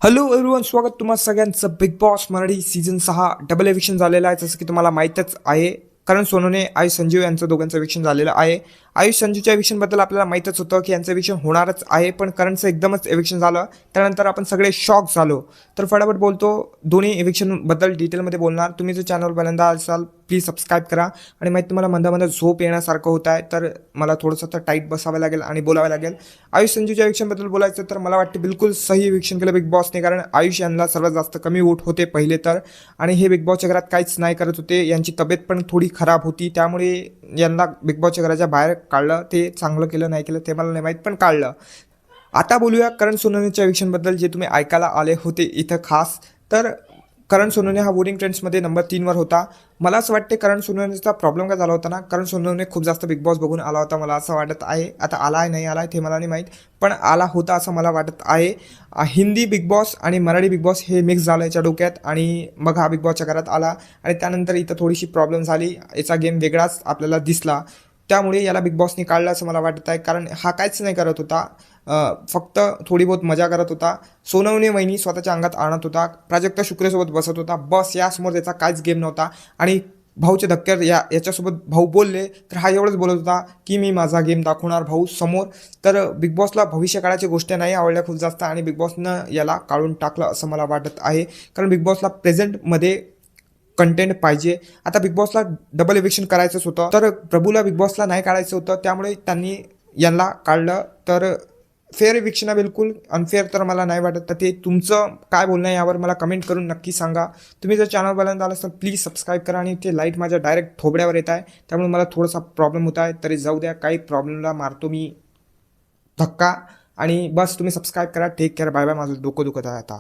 Hello everyone, स्वागत तुम्हा सगळ्यांचं big boss Marathi season 6 double eviction झालेलं आहे. जसं की तुम्हाला माहीतच आहे, करण सोनवणे आयुष संजीव यांचं दोघांचं एविक्शन झालेलं आहे. आयुष संजीवच्या एविक्शनबद्दल आपल्याला माहीतच होतं की यांचं एविक्शन होणारच आहे, पण करणचं एकदमच एविक्शन झालं. त्यानंतर आपण सगळे शॉक झालो. तर फटाफट बोलतो, दोन्ही एविक्शनबद्दल डिटेलमध्ये बोलणार. तुम्ही जर चॅनल पहिल्यांदा असाल प्लीज सबस्क्राईब करा. आणि माहीत तुम्हाला मंदामंदा झोप येण्यासारखं होत आहे, तर मला थोडंसं तर टाईट बसावं लागेल आणि बोलावं लागेल. आयुष संजीवच्या एविक्शनबद्दल बोलायचं तर मला वाटते बिलकुल सही एविक्शन केलं बिग बॉसने, कारण आयुष यांना सर्वात जास्त कमी वोट होते पहिले तर, आणि हे बिग बॉसच्या घरात काहीच नाही करत होते. यांची तब्येत पण थोडी खराब होती, त्यामुळे यांना बिग बॉसच्या घराच्या बाहेर काढलं. ते चांगलं केलं नाही केलं ते मला नाही माहीत, पण काढलं. आता बोलूया करण सोनवणेच्या एविक्शनबद्दल, जे तुम्ही ऐकायला आले होते इथं खास. तर करण सोनवणे हा वोटिंग ट्रेंड्समध्ये नंबर 3वर होता. मला असं वाटते करण सोनवणेचा प्रॉब्लेम काय झाला होता ना, करण सोनवणे खूप जास्त बिग बॉस बघून आला होता, मला असं वाटत आहे. आता आला आहे नाही आला आहे ते मला नाही माहीत, पण आला होता असं मला वाटत आहे. हिंदी बिग बॉस आणि मराठी बिग बॉस हे मिक्स झालं याच्या डोक्यात, आणि मग हा बिग बॉसच्या घरात आला. आणि त्यानंतर इथं थोडीशी प्रॉब्लेम झाली, याचा गेम वेगळाच आपल्याला दिसला. त्यामुळे याला बिग बॉसने काढलं असं मला वाटत आहे, कारण हा काहीच नाही करत होता. फक्त थोडी बहुत मजा करत होता. सोनवणे वहिनी स्वतःच्या अंगात आणत होता. प्राजक्ता शुक्रेसोबत बसत होता, बस यासमोर त्याचा काहीच गेम नव्हता. आणि भाऊचे धक्के याच्यासोबत भाऊ बोलले तर हा एवढंच बोलत होता की मी माझा गेम दाखवणार भाऊ समोर. तर बिग बॉसला भविष्य काळाच्या गोष्टी नाही आवडल्या खूप जास्त, आणि बिग बॉसनं याला काढून टाकलं असं मला वाटत आहे. कारण बिग बॉसला प्रेझेंटमध्ये कंटेंट पाहिजे. आता बिग बॉसला डबल एविक्शन करायचंच होतं, तर प्रभूला बिग बॉसला नाही काढायचं होतं, त्यामुळे त्यांनी यांना काढलं. तर फेअर एविक्शन आहे, बिलकुल अनफेअर तर मला नाही वाटत. तर ते तुमचं काय बोलणं आहे यावर मला कमेंट करून नक्की सांगा. तुम्ही जर चॅनल पहिल्यांदा आलास तर प्लीज सबस्क्राईब करा. आणि ते लाईट माझ्या डायरेक्ट थोबड्यावर येत आहे, त्यामुळे मला थोडासा प्रॉब्लेम होत आहे. तरी जाऊ द्या, काही प्रॉब्लेमला मारतो मी धक्का. आणि बस तुम्ही सबस्क्राईब करा. Take care, bye bye. माझं डोकं दुखत आहे आता.